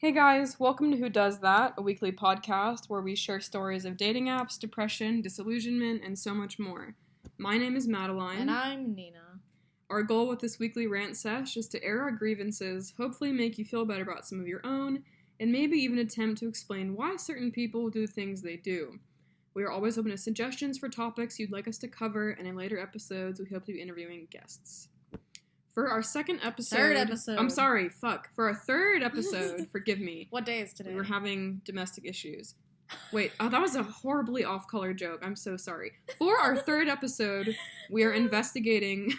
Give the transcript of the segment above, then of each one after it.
Hey guys, welcome to Who Does That, a weekly podcast where we share stories of dating apps, depression, disillusionment, and so much more. My name is Madeline. And I'm Nina. Our goal with this weekly rant sesh is to air our grievances, hopefully make you feel better about some of your own, and maybe even attempt to explain why certain people do things they do. We are always open to suggestions for topics you'd like us to cover, and in later episodes, we hope to be interviewing guests. For our second episode... Third episode. I'm sorry, fuck. For our third episode, forgive me. What day is today? We were having domestic issues. Wait, that was a horribly off-color joke. I'm so sorry. For our third episode, we are investigating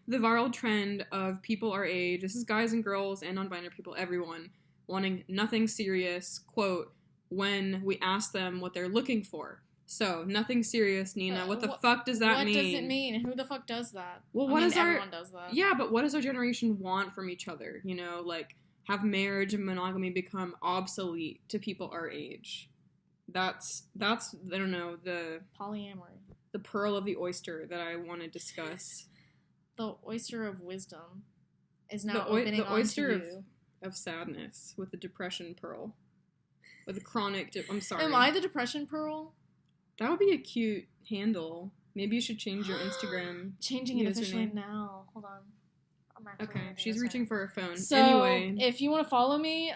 the viral trend of people our age, this is guys and girls and non-binary people, everyone, wanting nothing serious, quote, when we ask them what they're looking for. So, nothing serious, Nina. What the fuck does that mean? What does it mean? Who the fuck does that? Well, everyone does that. Yeah, but what does our generation want from each other? You know, like, have marriage and monogamy become obsolete to people our age? That's I don't know, the polyamory. The pearl of the oyster that I want to discuss. The oyster of wisdom is now opening the oyster onto you. Of sadness with the depression pearl. With the chronic... I'm sorry. Am I the depression pearl? That would be a cute handle. Maybe you should change your Instagram. Changing it officially now. Hold on. Okay, she's reaching for her phone. So, anyway, if you want to follow me,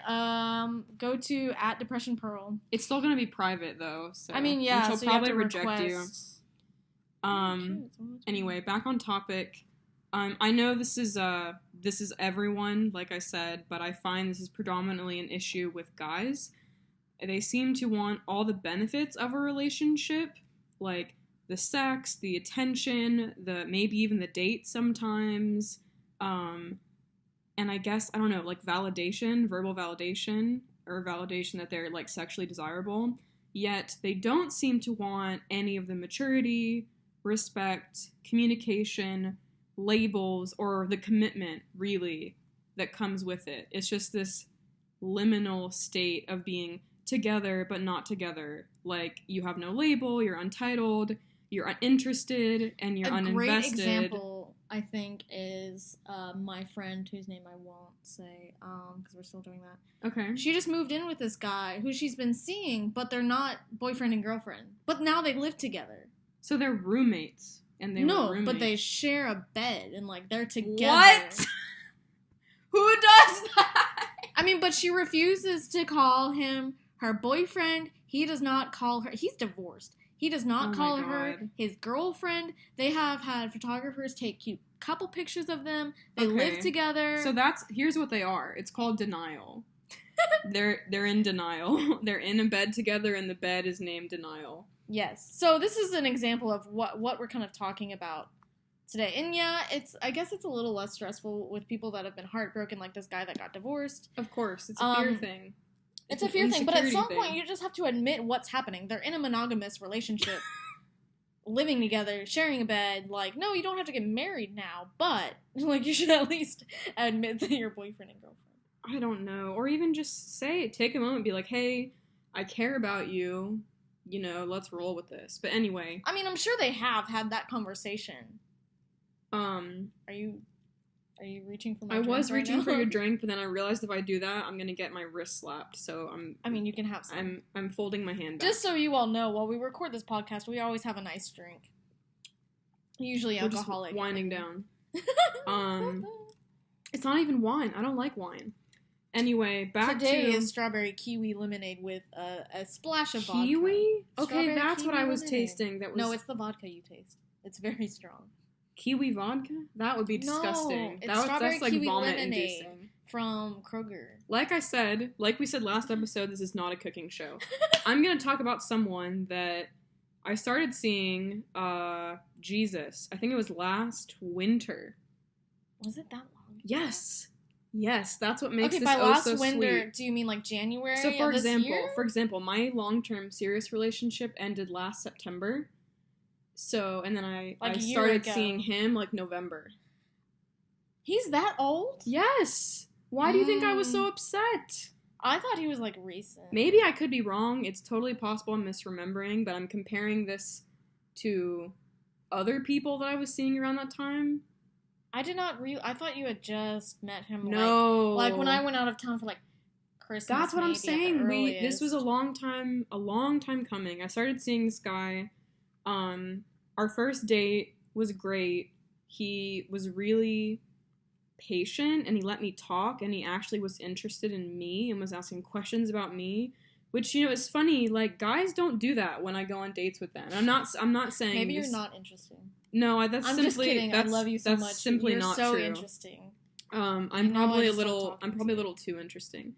go to @depressionpearl. It's still gonna be private though. So I mean, yeah. she'll so probably you have to reject request... you. Anyway, back on topic. I know this is everyone, like I said, but I find this is predominantly an issue with guys. They seem to want all the benefits of a relationship, like the sex, the attention, maybe even the date sometimes, and I guess, I don't know, like validation, verbal validation, or validation that they're like sexually desirable, yet they don't seem to want any of the maturity, respect, communication, labels, or the commitment, really, that comes with it. It's just this liminal state of being together but not together. Like, you have no label, you're untitled, you're uninterested, and you're uninvested. A great example, I think, is my friend, whose name I won't say, because we're still doing that. Okay. She just moved in with this guy who she's been seeing, but they're not boyfriend and girlfriend. But now they live together. So they're roommates, and they were roommates. But they share a bed, and, like, they're together. What? Who does that? I mean, but she refuses to call him her boyfriend. He does not call her... He's divorced. He does not call her his girlfriend. They have had photographers take cute couple pictures of them. They live together. So here's what they are. It's called denial. They're in denial. They're in a bed together, and the bed is named denial. Yes. So this is an example of what we're kind of talking about today. And yeah, I guess it's a little less stressful with people that have been heartbroken, like this guy that got divorced. Of course. It's a fear thing. It's a fear thing, but at some point you just have to admit what's happening. They're in a monogamous relationship, living together, sharing a bed. Like, no, you don't have to get married now, but like you should at least admit that you're boyfriend and girlfriend. I don't know. Or even just take a moment and be like, hey, I care about you. You know, let's roll with this. But anyway. I mean, I'm sure they have had that conversation. Are you reaching for my drink? I was reaching for your drink, but then I realized if I do that, I'm gonna get my wrist slapped. So I mean, you can have some. I'm folding my hand back. Just so you all know, while we record this podcast, we always have a nice drink. Usually alcoholic. Just winding down. It's not even wine. I don't like wine. Anyway, Today is strawberry kiwi lemonade with a splash of vodka. Kiwi? Okay, that's what I was tasting. No, it's the vodka you taste. It's very strong. Kiwi vodka? That would be disgusting. No, that's like kiwi vomit inducing. From Kroger. Like we said last episode, this is not a cooking show. I'm gonna talk about someone that I started seeing, Jesus. I think it was last winter. Was it that long? Yes, that's what makes this by last so winter, sweet. Do you mean like January? So for example, my long-term serious relationship ended last September. So, and then I started seeing him, like, November. He's that old? Yes! Why do you think I was so upset? I thought he was, like, recent. Maybe I could be wrong. It's totally possible I'm misremembering, but I'm comparing this to other people that I was seeing around that time. I did not I thought you had just met him, no. like when I went out of town for, like, Christmas. That's what I'm saying. This was a long time coming. I started seeing this guy. Our first date was great. He was really patient and he let me talk and he actually was interested in me and was asking questions about me, which, you know, is funny. Like, guys don't do that when I go on dates with them. I'm not saying maybe you're not interesting. No, I'm just kidding. I love you so much. Simply you're not so true. Interesting. I'm probably a little too interesting.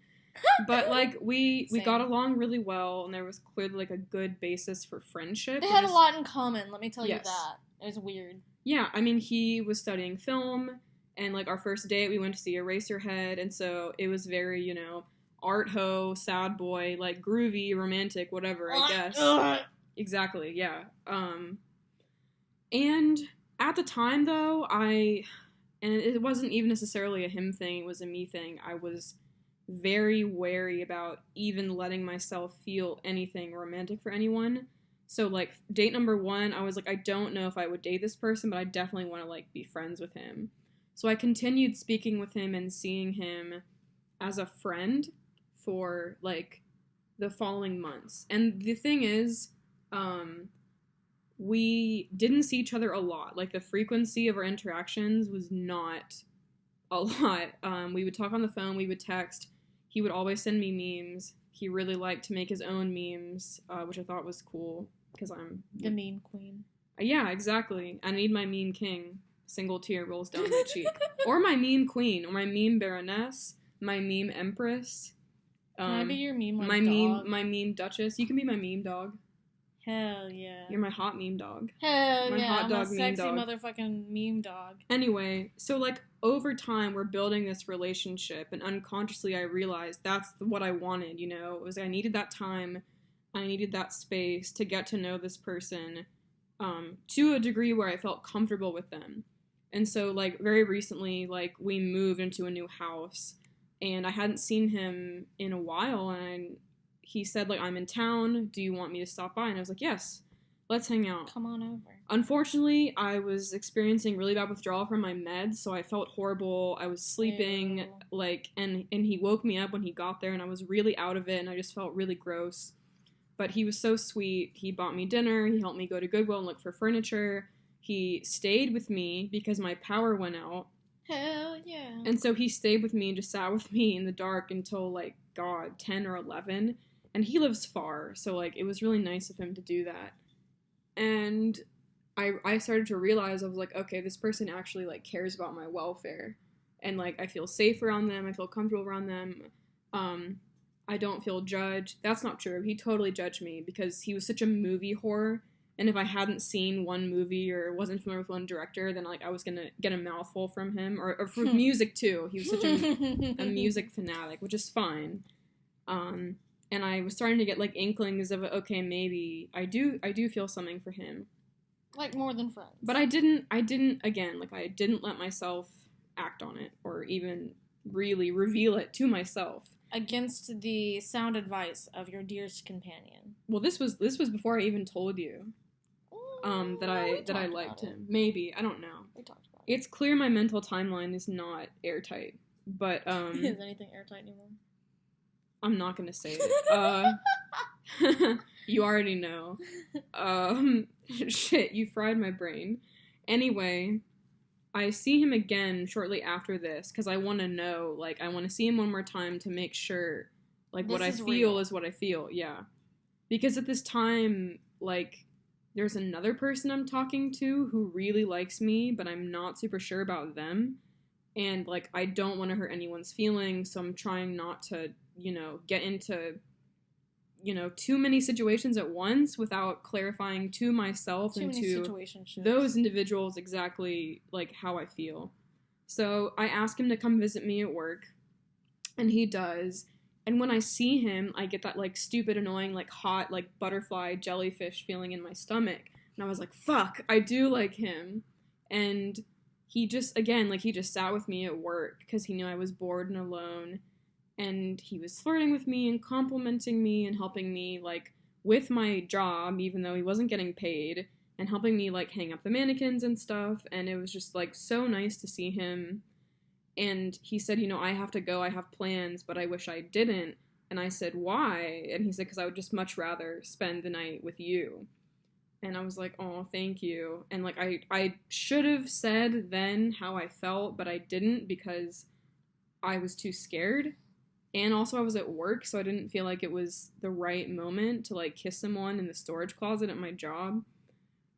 But like we got along really well and there was clearly like a good basis for friendship. They had a lot in common, let me tell you Yes. that. It was weird. Yeah, I mean, he was studying film and like our first date we went to see Eraserhead, and so it was very, you know, art ho, sad boy, like groovy, romantic, whatever, I guess. Exactly, yeah. And at the time though, and it wasn't even necessarily a him thing, it was a me thing. I was very wary about even letting myself feel anything romantic for anyone. So, like, date number 1, I was like, I don't know if I would date this person, but I definitely want to, like, be friends with him. So I continued speaking with him and seeing him as a friend for, like, the following months. And the thing is, we didn't see each other a lot. Like, the frequency of our interactions was not a lot. We would talk on the phone, we would text. He would always send me memes. He really liked to make his own memes, which I thought was cool, because I'm... the meme queen. Yeah, exactly. I need my meme king. Single tear rolls down my cheek. Or my meme queen, or my meme baroness, my meme empress. Can I be your meme, like, dog? My meme duchess. You can be my meme dog. Hell yeah. You're my hot meme dog. Hell my yeah, hot I'm dog a meme sexy dog. motherfucking meme dog. Anyway, so, like, over time, we're building this relationship, and unconsciously I realized that's what I wanted, you know? It was I needed that time, I needed that space to get to know this person to a degree where I felt comfortable with them. And so, like, very recently, like, we moved into a new house, and I hadn't seen him in a while, and he said, like, I'm in town, do you want me to stop by? And I was like, yes, let's hang out. Come on over. Unfortunately, I was experiencing really bad withdrawal from my meds, so I felt horrible. I was sleeping, Ew. like, and he woke me up when he got there, and I was really out of it, and I just felt really gross. But he was so sweet. He bought me dinner, he helped me go to Goodwill and look for furniture. He stayed with me because my power went out. Hell yeah. And so he stayed with me and just sat with me in the dark until, like, God, 10 or 11. And he lives far, so, like, it was really nice of him to do that. And I started to realize, I was like, okay, this person actually, like, cares about my welfare. And, like, I feel safe around them, I feel comfortable around them. I don't feel judged. That's not true. He totally judged me because he was such a movie whore. And if I hadn't seen one movie or wasn't familiar with one director, then, like, I was gonna get a mouthful from him. Or for music, too. He was such a music fanatic, which is fine. And I was starting to get, like, inklings of, okay, maybe I do feel something for him. Like, more than friends. But I didn't, again, like, I didn't let myself act on it or even really reveal it to myself. Against the sound advice of your dearest companion. Well, this was before I even told you that I liked him. Maybe, I don't know. We talked about it. It's clear my mental timeline is not airtight, but Is anything airtight anymore? I'm not gonna say it. You already know. Shit, you fried my brain. Anyway, I see him again shortly after this because I want to know, like, I want to see him one more time to make sure, like, what I feel is what I feel, yeah. Because at this time, like, there's another person I'm talking to who really likes me, but I'm not super sure about them. And, like, I don't want to hurt anyone's feelings, so I'm trying not to, you know, get into, you know, too many situations at once without clarifying to myself and to those individuals exactly, like, how I feel. So I ask him to come visit me at work, and he does. And when I see him, I get that, like, stupid, annoying, like, hot, like, butterfly jellyfish feeling in my stomach. And I was like, fuck, I do like him. And he just, again, like, he just sat with me at work because he knew I was bored and alone. And he was flirting with me and complimenting me and helping me, like, with my job, even though he wasn't getting paid, and helping me, like, hang up the mannequins and stuff. And it was just, like, so nice to see him. And he said, I have to go, I have plans, but I wish I didn't. And I said, why? And he said, because I would just much rather spend the night with you. And I was like, oh, thank you. And, like, I should have said then how I felt, but I didn't because I was too scared. And also I was at work, so I didn't feel like it was the right moment to, like, kiss someone in the storage closet at my job.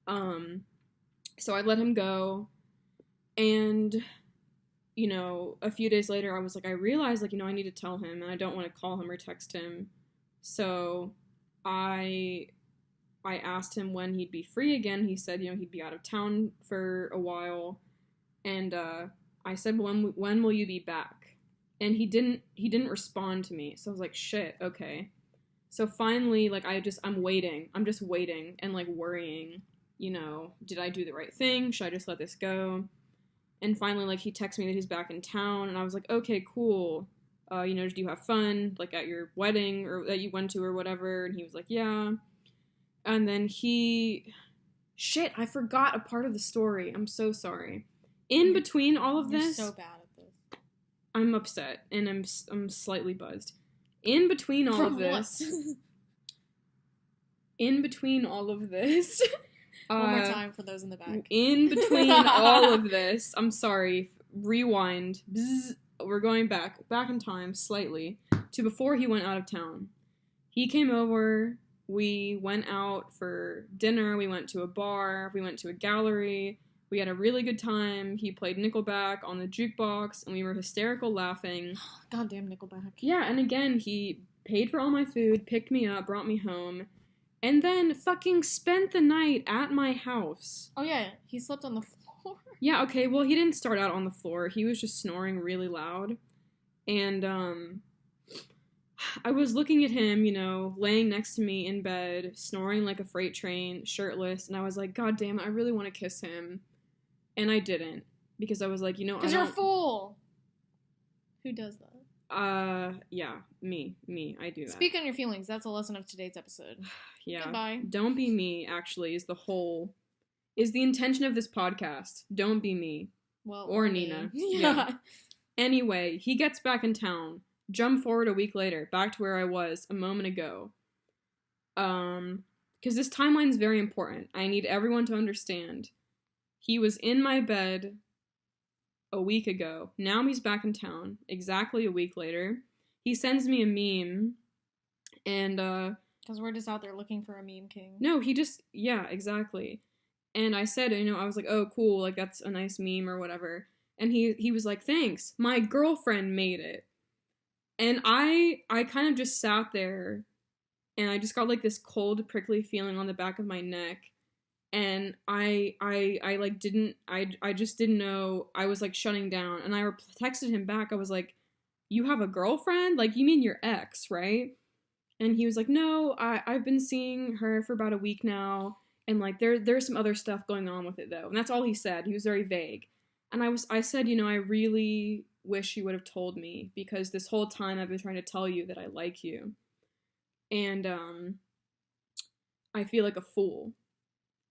So I let him go. And, a few days later, I was like, I realized, like, I need to tell him, and I don't want to call him or text him. So I asked him when he'd be free again. He said, he'd be out of town for a while. And I said, when will you be back? And he didn't respond to me. So I was like, shit, okay. So finally, like, I'm waiting. I'm just waiting and, like, worrying, did I do the right thing? Should I just let this go? And finally, like, he texted me that he's back in town, and I was like, okay, cool. Did you have fun, like, at your wedding or that you went to or whatever? And he was like, yeah. And then shit, I forgot a part of the story. I'm so sorry. In between all of this, you're so bad at this. I'm upset, and I'm slightly buzzed. In between all of this, one more time for those in the back. In between all of this, I'm sorry, rewind. Bzz, we're going back in time slightly to before he went out of town. He came over, we went out for dinner, we went to a bar, we went to a gallery, we had a really good time. He played Nickelback on the jukebox, and we were hysterical laughing. Goddamn Nickelback. Yeah, and again, he paid for all my food, picked me up, brought me home, and then fucking spent the night at my house. Oh, yeah. He slept on the floor. Yeah, okay. Well, he didn't start out on the floor. He was just snoring really loud. And, I was looking at him, laying next to me in bed, snoring like a freight train, shirtless. And I was like, God damn it, I really want to kiss him. And I didn't. Because I was like, because you're a fool. Who does that? Yeah, me, I do that. Speak on your feelings. That's the lesson of today's episode. Yeah. Goodbye. Don't be me, actually, is the intention of this podcast. Don't be me. Well, or Nina. Yeah. Anyway, he gets back in town. Jump forward a week later, back to where I was a moment ago. Because this timeline is very important. I need everyone to understand. He was in my bed a week ago. Now he's back in town, exactly a week later. He sends me a meme, and, because we're just out there looking for a meme king. No, yeah, exactly. And I said, I was like, oh, cool, like, that's a nice meme or whatever. And he was like, thanks, my girlfriend made it. And I kind of just sat there, and I just got, like, this cold, prickly feeling on the back of my neck. And I just didn't know. I was, like, shutting down. And I texted him back. I was like, you have a girlfriend? Like, you mean your ex, right? And he was like, no, I've been seeing her for about a week now. And, like, there's some other stuff going on with it, though. And that's all he said. He was very vague. And I said, I really wish you would have told me. Because this whole time I've been trying to tell you that I like you. And, I feel like a fool.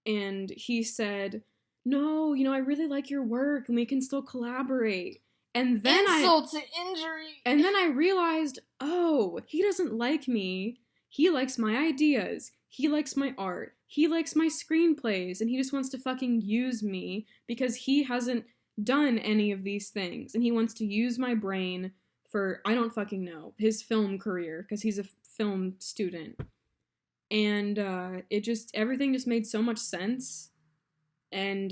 And he said, no, I really like your work and we can still collaborate. And then insult to injury. And then I realized, oh, he doesn't like me. He likes my ideas. He likes my art. He likes my screenplays. And he just wants to fucking use me because he hasn't done any of these things. And he wants to use my brain for, I don't fucking know, his film career because he's a film student. And everything just made so much sense. And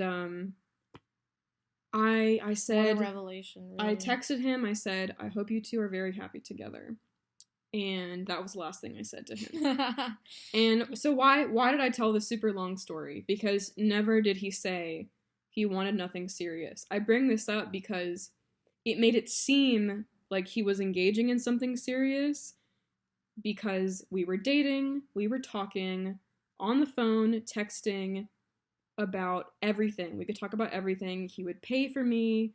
I said, what a revelation, really. I texted him, I said, I hope you two are very happy together. And that was the last thing I said to him. And so why did I tell this super long story? Because never did he say he wanted nothing serious. I bring this up because it made it seem like he was engaging in something serious. Because we were dating, we were talking on the phone, texting about everything. We could talk about everything. He would pay for me.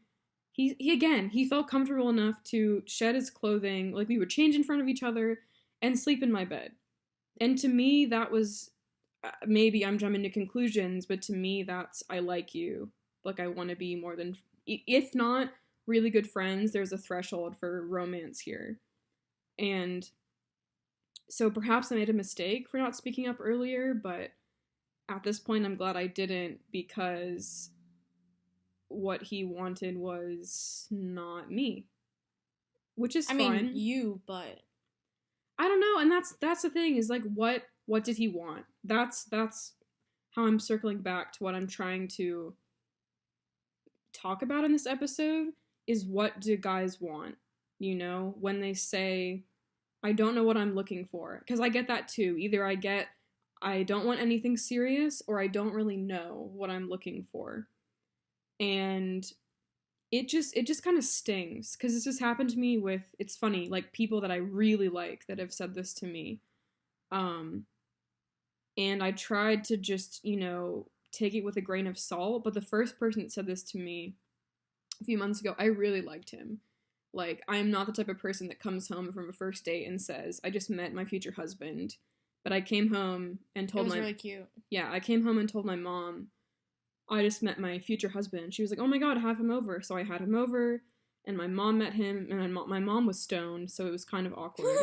He felt comfortable enough to shed his clothing. Like, we would change in front of each other and sleep in my bed. And to me, that was, maybe I'm jumping to conclusions, but to me, that's, I like you. Like, I want to be more than, if not, really good friends, there's a threshold for romance here. And so perhaps I made a mistake for not speaking up earlier, but at this point I'm glad I didn't, because what he wanted was not me. Which is fine. I mean, you, but I don't know, and that's the thing, is like, what did he want? That's how I'm circling back to what I'm trying to talk about in this episode, is what do guys want? You know, when they say, I don't know what I'm looking for. Because I get that too. Either I don't want anything serious, or I don't really know what I'm looking for. And it just kind of stings, because this has happened to me with, it's funny, like, people that I really like that have said this to me. And I tried to just, you know, take it with a grain of salt, but the first person that said this to me a few months ago, I really liked him. Like, I am not the type of person that comes home from a first date and says, I just met my future husband. But I came home and told it was really cute. Yeah, I came home and told my mom, I just met my future husband. She was like, oh my god, have him over. So I had him over, and my mom met him, and my mom was stoned, so it was kind of awkward.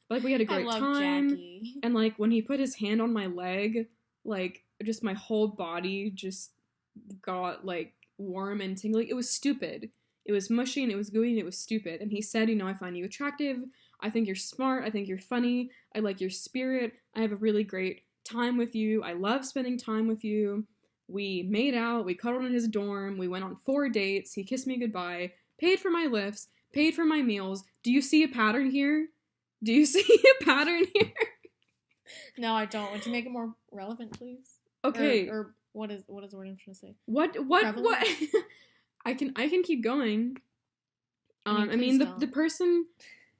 But, like, we had a great time. Jackie. And, like, when he put his hand on my leg, like, just my whole body just got, like, warm and tingly. It was stupid. It was mushy, and it was gooey, and it was stupid. And he said, you know, I find you attractive. I think you're smart. I think you're funny. I like your spirit. I have a really great time with you. I love spending time with you. We made out, we cuddled in his dorm, we went on 4 dates, he kissed me goodbye, paid for my lifts, paid for my meals. Do you see a pattern here? Do you see a pattern here? No, I don't. Would you make it more relevant, please? Okay. Or what is the word I'm trying to say? What? I can keep going. I mean the person,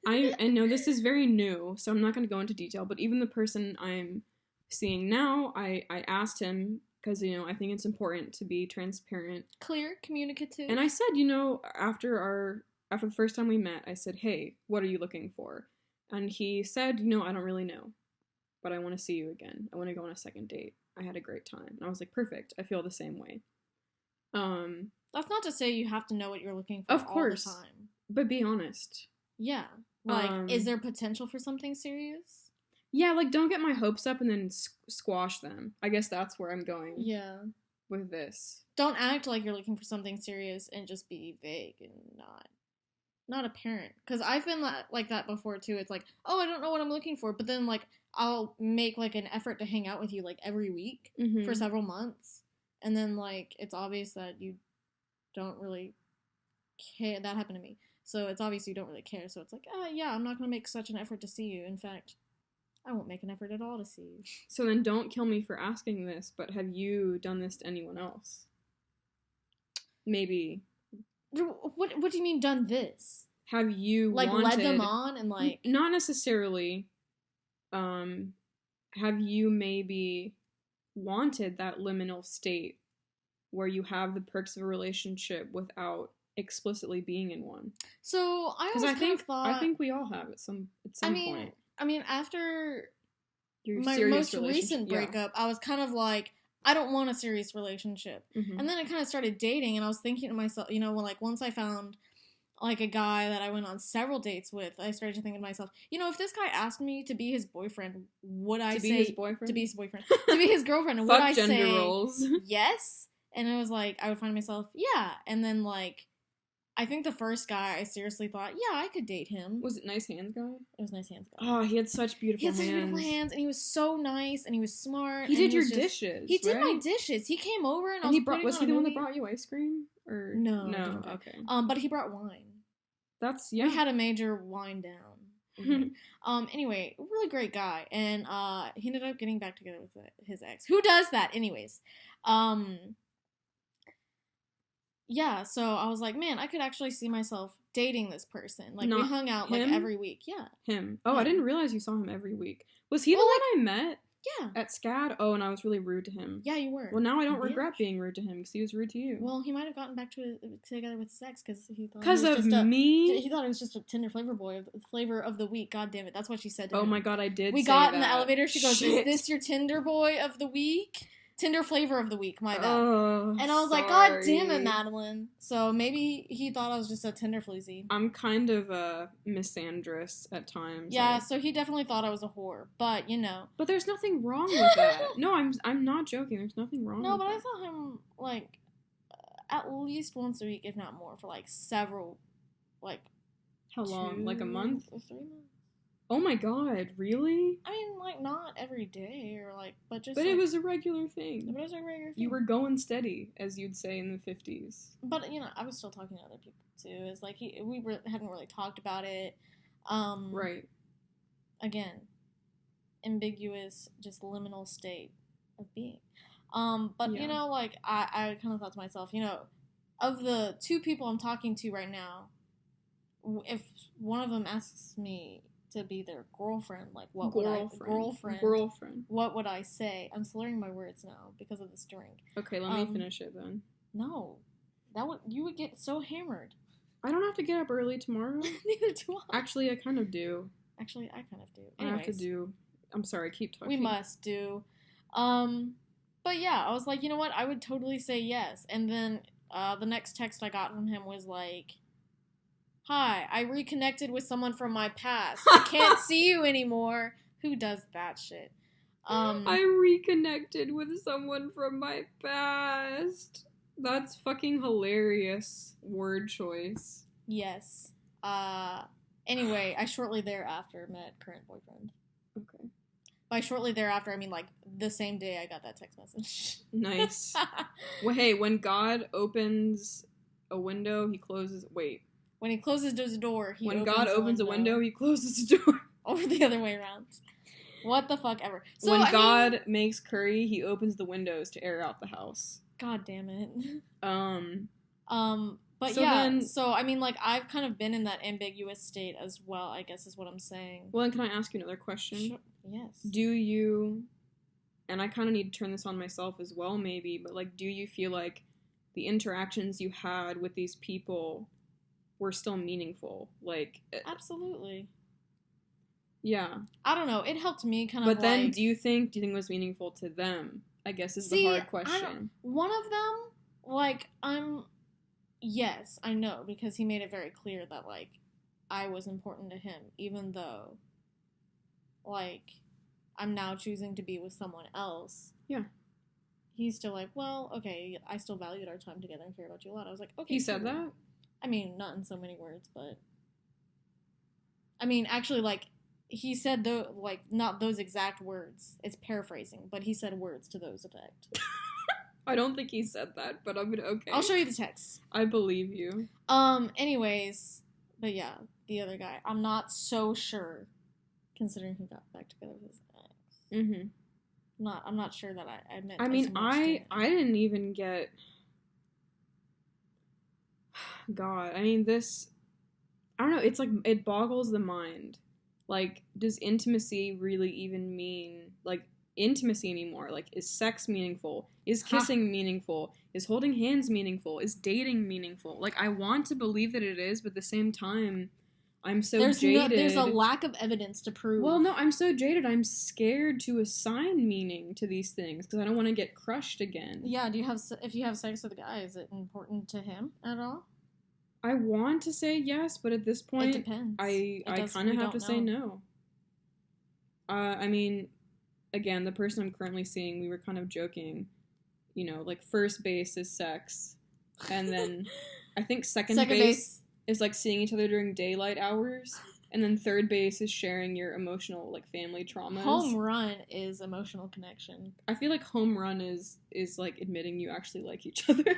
I know this is very new, so I'm not going to go into detail, but even the person I'm seeing now, I asked him, because, you know, I think it's important to be transparent. Clear, communicative. And I said, you know, after the first time we met, I said, hey, what are you looking for? And he said, you know, I don't really know, but I want to see you again. I want to go on a second date. I had a great time. And I was like, perfect. I feel the same way. That's not to say you have to know what you're looking for of course, all the time. But be honest. Yeah. Like, is there potential for something serious? Yeah, like, don't get my hopes up and then squash them. I guess that's where I'm going. Yeah. With this. Don't act like you're looking for something serious and just be vague and not apparent. Because I've been like that before, too. It's like, oh, I don't know what I'm looking for. But then, like, I'll make, like, an effort to hang out with you, like, every week for several months. And then, like, it's obvious that you don't really care. That happened to me. So it's obvious you don't really care. So it's like, yeah, I'm not going to make such an effort to see you. In fact, I won't make an effort at all to see you. So then don't kill me for asking this, but have you done this to anyone else? Maybe. What do you mean done this? Have you like wanted, led them on and like not necessarily. Have you maybe wanted that liminal state where you have the perks of a relationship without explicitly being in one? So I think we all have at some point. I mean, after your my most recent breakup, I was kind of like, I don't want a serious relationship. Mm-hmm. And then I kind of started dating, and I was thinking to myself, you know, like, once I found, like, a guy that I went on several dates with, I started to think to myself, you know, if this guy asked me to be his boyfriend, would I say... To be his boyfriend? To be his boyfriend. To be his girlfriend. Would I say... gender roles. Yes? And it was like, I would find myself, yeah. And then, like... I think the first guy, I seriously thought, yeah, I could date him. Was it Nice Hands guy? It was Nice Hands guy. Oh, he had such beautiful hands. And he was so nice, and he was smart. He did your dishes. He did my dishes. He came over, and was he the one that brought you ice cream? Or no, okay. But he brought wine. We had a major wine down. Anyway, really great guy, and he ended up getting back together with his ex. Who does that, anyways? Yeah, so I was like, man, I could actually see myself dating this person. Like, we hung out, like, every week. Yeah. Him. Oh, I didn't realize you saw him every week. Was he the one I met? Yeah. At SCAD? Oh, and I was really rude to him. Yeah, you were. Well, now I don't regret being rude to him, because he was rude to you. Well, he might have gotten back together with his ex, because he thought... Because of me? He thought it was just a Tinder flavor boy, flavor of the week. God damn it, that's what she said to him. Oh my god, I did We got in the elevator, she goes, is this your Tinder boy of the week? Tinder flavor of the week, my bad. Oh, and I was like, God damn it, Madeline. So maybe he thought I was just a Tinder floozy. I'm kind of a misandrous at times. Yeah, so he definitely thought I was a whore, but you know. But there's nothing wrong with that. No, I'm not joking. There's nothing wrong. No, with but that. I saw him like at least once a week, if not more, for like several, like. How long? Like a month? Or 3 months. Oh my god, really? I mean, like, not every day, or like, but just. But like, it was a regular thing. But it was a regular thing. You were going steady, as you'd say in the 50s. But, you know, I was still talking to other people, too. It's like, hadn't really talked about it. Right. Again, ambiguous, just liminal state of being. But, Yeah. you know, like, I kind of thought to myself, you know, of the 2 people I'm talking to right now, if one of them asks me to be their girlfriend, like what would I girlfriend? What would I say? I'm slurring my words now because of this drink. Okay, let me finish it then. No, you would get so hammered. I don't have to get up early tomorrow. Neither do I. Actually, I kind of do. Actually, I kind of do. Anyways, I have to do. I'm sorry, keep talking. We must do. But yeah, I was like, you know what? I would totally say yes. And then the next text I got from him was like, hi, I reconnected with someone from my past. I can't see you anymore. Who does that shit? I reconnected with someone from my past. That's fucking hilarious word choice. Yes. Anyway, I shortly thereafter met current boyfriend. Okay. By shortly thereafter, I mean like the same day I got that text message. Nice. Well, hey, when God opens a window, he closes... Wait. When he closes the door, When God opens a window, he closes the door. Or the other way around. What the fuck ever. So, when God makes curry, he opens the windows to air out the house. God damn it. But so yeah, then, so I mean, like, I've kind of been in that ambiguous state as well, I guess is what I'm saying. Well, then can I ask you another question? Sure. Yes. Do you, and I kind of need to turn this on myself as well, maybe, but, like, do you feel like the interactions you had with these people were still meaningful? Like, absolutely. Yeah. I don't know. It helped me kind of. But then, do you think it was meaningful to them? I guess is the hard question. One of them, like, yes, I know, because he made it very clear that, like, I was important to him, even though, like, I'm now choosing to be with someone else. Yeah. He's still like, well, okay, I still valued our time together and care about you a lot. I was like, okay. He said that? I mean, not in so many words, but... I mean, actually, like, he said, not those exact words. It's paraphrasing, but he said words to those effect. I don't think he said that, but I'm gonna... Okay. I'll show you the text. I believe you. Anyways, but yeah, the other guy. I'm not so sure, considering he got back together with his ex. Mm-hmm. I'm not sure that I meant. I mean, I didn't even get. God, I mean, this. I don't know. It's like it boggles the mind. Like, does intimacy really even mean like intimacy anymore? Like, is sex meaningful? Is kissing meaningful? Is holding hands meaningful? Is dating meaningful? Like, I want to believe that it is, but at the same time, I'm so jaded. There's a lack of evidence to prove. Well, no, I'm so jaded. I'm scared to assign meaning to these things because I don't want to get crushed again. Yeah, if you have sex with a guy, is it important to him at all? I want to say yes, but at this point, it depends. I kind of have to say no. I mean, again, the person I'm currently seeing, we were kind of joking, you know, like first base is sex, and then I think second base is like seeing each other during daylight hours, and then third base is sharing your emotional, like, family traumas. Home run is emotional connection. I feel like home run is like admitting you actually like each other.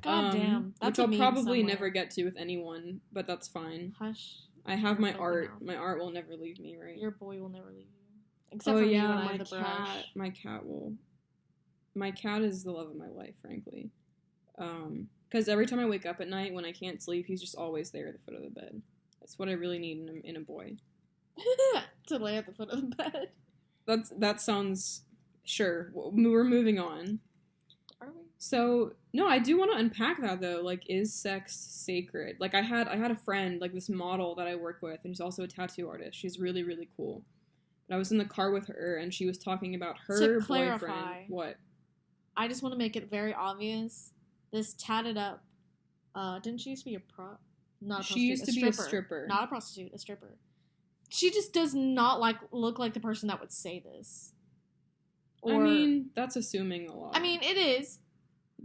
God damn. That's which I'll probably never get to with anyone, but that's fine. Hush. I have my art. Mouth. My art will never leave me, right? Your boy will never leave you. Except for me when I have the cat. brush. My cat will. My cat is the love of my life, frankly. Because every time I wake up at night when I can't sleep, he's just always there at the foot of the bed. That's what I really need in a boy. To lay at the foot of the bed. That sounds... Sure. We're moving on. Are we? So, no, I do want to unpack that, though. Like, is sex sacred? Like, I had a friend, like, this model that I work with, and she's also a tattoo artist. She's really, really cool. I was in the car with her, and she was talking about her To clarify, boyfriend. What? I just want to make it very obvious. This tatted up, didn't she used to be a not a She used to be a stripper. Not a prostitute, a stripper. She just does not look like the person that would say this. I mean, that's assuming a lot. I mean, it is.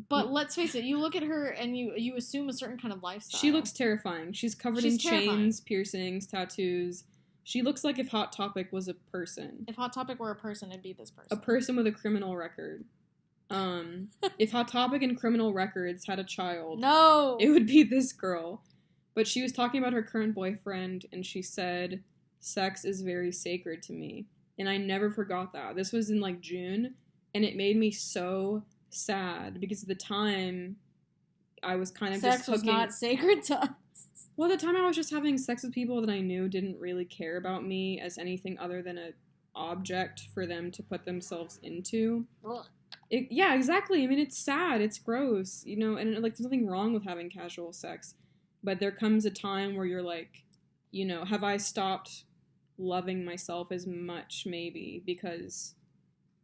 But let's face it, you look at her and you assume a certain kind of lifestyle. She looks terrifying. She's covered in chains, piercings, tattoos. She looks like if Hot Topic was a person. If Hot Topic were a person, it'd be this person. A person with a criminal record. If Hot Topic and criminal records had a child, no, it would be this girl. But she was talking about her current boyfriend, and she said, "Sex is very sacred to me." And I never forgot that. This was in, like, June, and it made me so sad, because at the time, I was kind of sex just was not sacred to us. Well, at the time I was just having sex with people that I knew didn't really care about me as anything other than an object for them to put themselves into. Yeah, exactly. I mean, it's sad. It's gross, you know, and, like, there's nothing wrong with having casual sex. But there comes a time where you're like, you know, have I stopped loving myself as much, maybe, because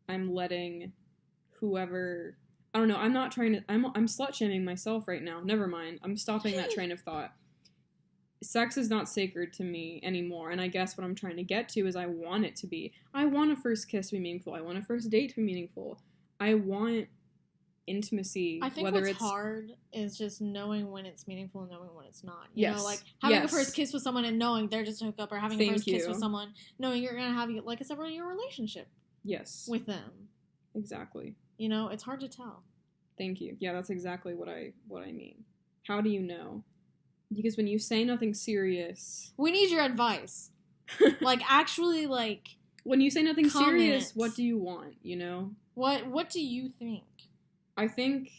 I'm letting whoever... I don't know, I'm not trying to... I'm slut-shaming myself right now. Never mind. I'm stopping that train of thought. Sex is not sacred to me anymore, and I guess what I'm trying to get to is I want it to be. I want a first kiss to be meaningful. I want a first date to be meaningful. I want intimacy. I think what's hard is just knowing when it's meaningful and knowing when it's not. You know, like having a first kiss with someone and knowing they're just a hookup, or having a first kiss with someone knowing you're going to have, like, a several-year relationship with them. Exactly. You know, it's hard to tell. Thank you. Yeah, that's exactly what I mean. How do you know? Because when you say nothing serious... We need your advice. Like, actually, like... When you say nothing serious, what do you want, you know? What do you think? I think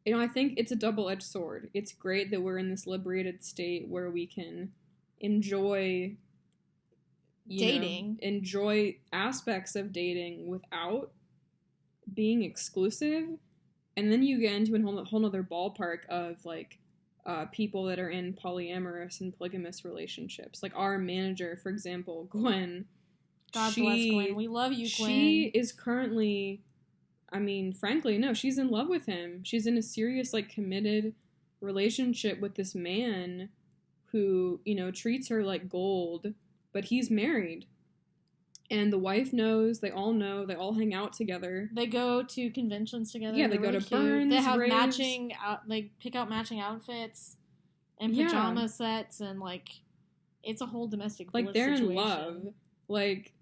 it's a double-edged sword. It's great that we're in this liberated state where we can enjoy... dating. Enjoy aspects of dating without being exclusive. And then you get into a whole other ballpark of, like... people that are in polyamorous and polygamous relationships. Like our manager, for example, Gwen. God bless Gwen. We love you, Gwen. She is currently, I mean, frankly, no, she's in love with him. She's in a serious, like, committed relationship with this man who, you know, treats her like gold, but he's married. And the wife knows, they all know, they all hang out together. They go to conventions together. Yeah, they go to Burns, they have raves. They pick out matching outfits and pajama sets, and, like, it's a whole domestic bliss they're situation. In love. Like,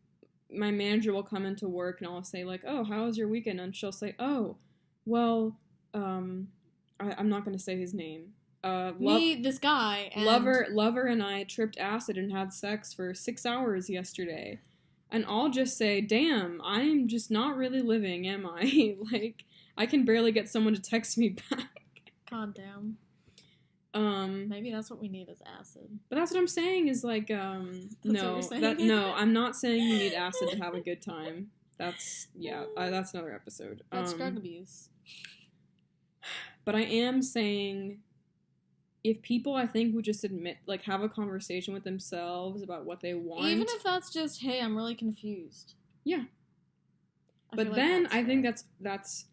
my manager will come into work and I'll say, like, "Oh, how was your weekend?" And she'll say, "Oh, well, I'm not going to say his name. This guy. And Lover and I tripped acid and had sex for 6 hours yesterday." And I'll just say, "Damn, I'm just not really living, am I?" Like, I can barely get someone to text me back. God damn. Maybe that's what we need is acid. But that's what I'm saying is, like, no, I'm not saying you need acid to have a good time. That's another episode. That's drug abuse. But I am saying, if people, I think, would just admit, like, have a conversation with themselves about what they want. Even if that's just, hey, I'm really confused. Yeah. But then I think that's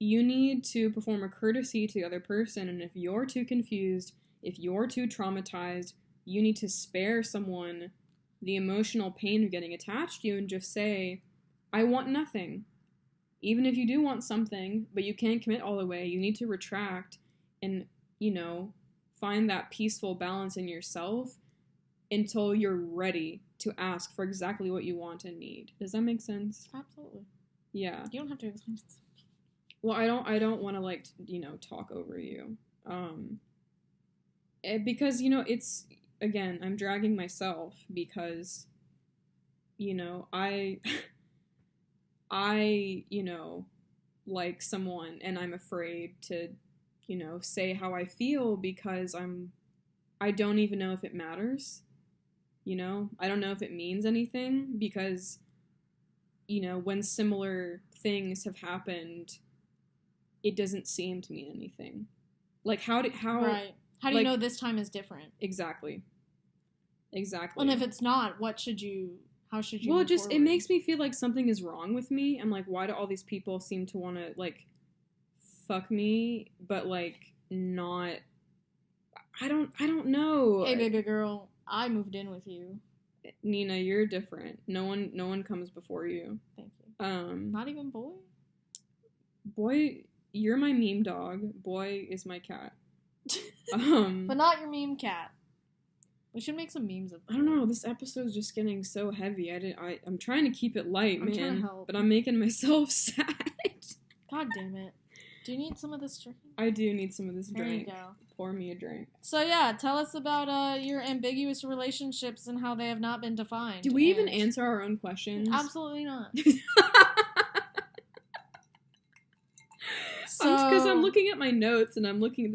you need to perform a courtesy to the other person, and if you're too confused, if you're too traumatized, you need to spare someone the emotional pain of getting attached to you and just say, "I want nothing." Even if you do want something, but you can't commit all the way, you need to retract and, you know, find that peaceful balance in yourself until you're ready to ask for exactly what you want and need. Does that make sense? Absolutely. Yeah. You don't have to explain it. Well, I don't want to, like, you know, talk over you. Because, you know, it's, again, I'm dragging myself because, you know, I, you know, like someone and I'm afraid to, you know, say how I feel because I don't even know if it matters. You know, I don't know if it means anything because, you know, when similar things have happened, it doesn't seem to mean anything. Like, how do you know this time is different? Exactly. And if it's not, how should you? Well, move just forward? it makes me feel like something is wrong with me. I'm like, why do all these people seem to want to like fuck me, but like not? I don't know. Hey, baby girl, I moved in with you. Nina, you're different. No one comes before you. Thank you. Not even boy. Boy, you're my meme dog. Boy is my cat. But not your meme cat. We should make some memes of. I don't know. This episode's just getting so heavy. I'm trying to keep it light, I'm trying to man. help. But I'm making myself sad. God damn it! Do you need some of this drink? I do need some of this drink. There you go. Pour me a drink. So yeah, tell us about your ambiguous relationships and how they have not been defined. Do we even answer our own questions? Absolutely not. Because I'm looking at my notes and I'm looking at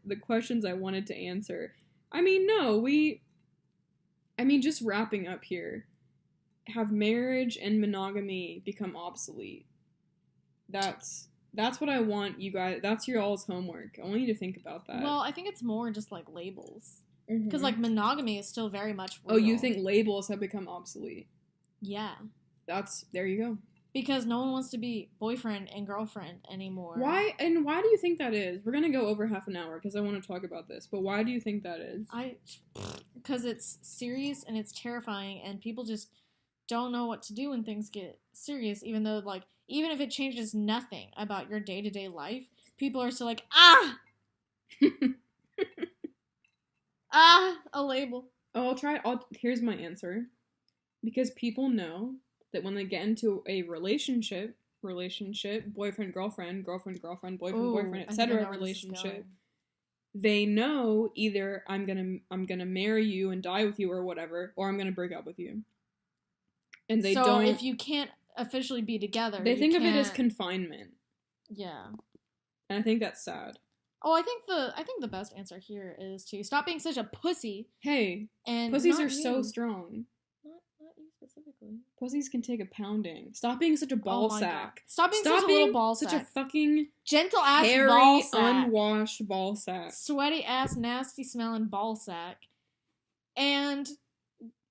the questions I wanted to answer. I mean, no, just wrapping up here. Have marriage and monogamy become obsolete? That's what I want you guys. That's your all's homework. I want you to think about that. Well, I think it's more just like labels. Because like monogamy is still very much real. Oh, you think labels have become obsolete? Yeah. There you go. Because no one wants to be boyfriend and girlfriend anymore. Why do you think that is? We're gonna go over half an hour because I want to talk about this. But why do you think that is? Because it's serious and it's terrifying, and people just don't know what to do when things get serious. Even though, like, even if it changes nothing about your day-to-day life, people are still like, a label. Oh, here's my answer. Because people know that when they get into a relationship, boyfriend, girlfriend, boyfriend, boyfriend, etc. relationship, they know either I'm gonna marry you and die with you or whatever, or I'm gonna break up with you. And they don't. So if you can't officially be together, they think of it as confinement. Yeah. And I think that's sad. Oh, I think the best answer here is to stop being such a pussy. Hey, and pussies are so strong. Not you specifically. Pussies can take a pounding. Stop being such a ball sack. God. Stop being such a little ball sack. Such a fucking gentle ass hairy, ball sack. unwashed ball sack. Sweaty ass, nasty smelling ball sack. And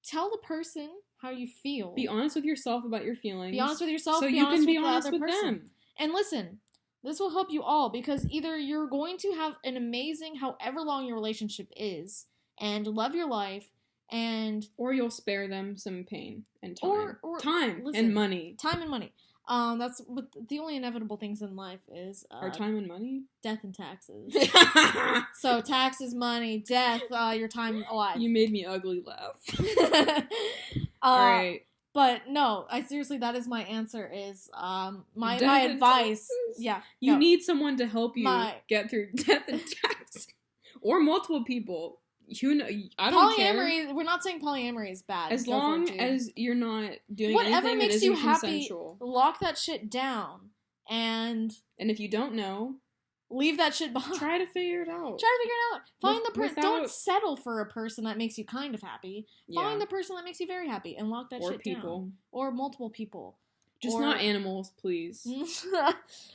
tell the person how you feel. Be honest with yourself about your feelings. Be honest with yourself. So be you honest can be with honest the other with person. them. And listen, this will help you all because either you're going to have an amazing, however long your relationship is, and love your life, or you'll spare them some pain and time, listen, and money. Time and money. That's what the only inevitable things in life is. Are time and money? Death and taxes. So taxes, money, death, your time alive. You made me ugly laugh. All right. But no, seriously, that is my answer. Is my advice? Yeah, you need someone to help you get through death and taxes, or multiple people. I don't care. Polyamory. We're not saying polyamory is bad. As long as you're not doing whatever anything makes that you isn't happy, consensual. Lock that shit down, and if you don't know, leave that shit behind. Try to figure it out. Find the person. Don't settle for a person that makes you kind of happy. Find the person that makes you very happy, and lock that shit down. Or multiple people. Just not animals, please.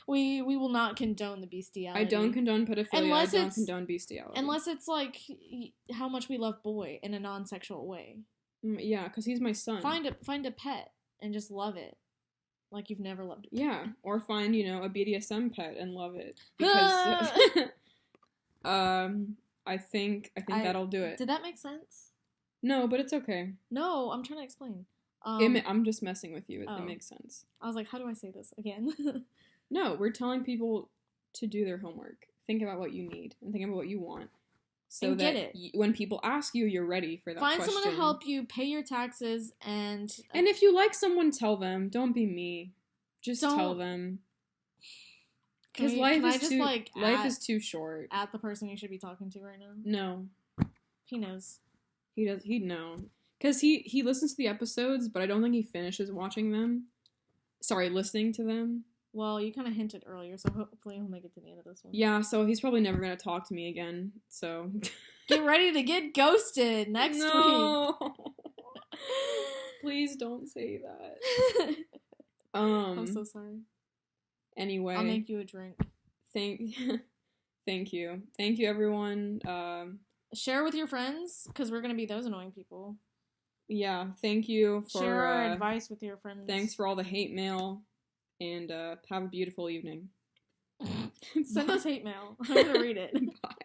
We will not condone the bestiality. I don't condone pedophilia. I don't condone bestiality. Unless it's like how much we love boy in a non-sexual way. Yeah, because he's my son. Find a pet and just love it. Like you've never loved it. Yeah, or find, a BDSM pet and love it. Because I think that'll do it. Did that make sense? No, but it's okay. No, I'm trying to explain. I'm just messing with you. It makes sense. I was like, how do I say this again? No, we're telling people to do their homework. Think about what you need and think about what you want. So and that when people ask you, you're ready for that Find question. someone to help you, pay your taxes, and if you like someone, tell them. Don't be me. Just tell them. Because life is too short. At the person you should be talking to right now? No. He knows. He'd know. Because he listens to the episodes, but I don't think he finishes watching them. Sorry, listening to them. Well, you kind of hinted earlier, so hopefully he'll make it to the end of this one. Yeah, so he's probably never going to talk to me again, so... Get ready to get ghosted next week! Please don't say that. I'm so sorry. Anyway. I'll make you a drink. Thank you. Thank you, everyone. Share with your friends, because we're going to be those annoying people. yeah, thank you for share our advice with your friends. Thanks for all the hate mail, and have a beautiful evening. Send us hate mail. I'm gonna read it. Bye.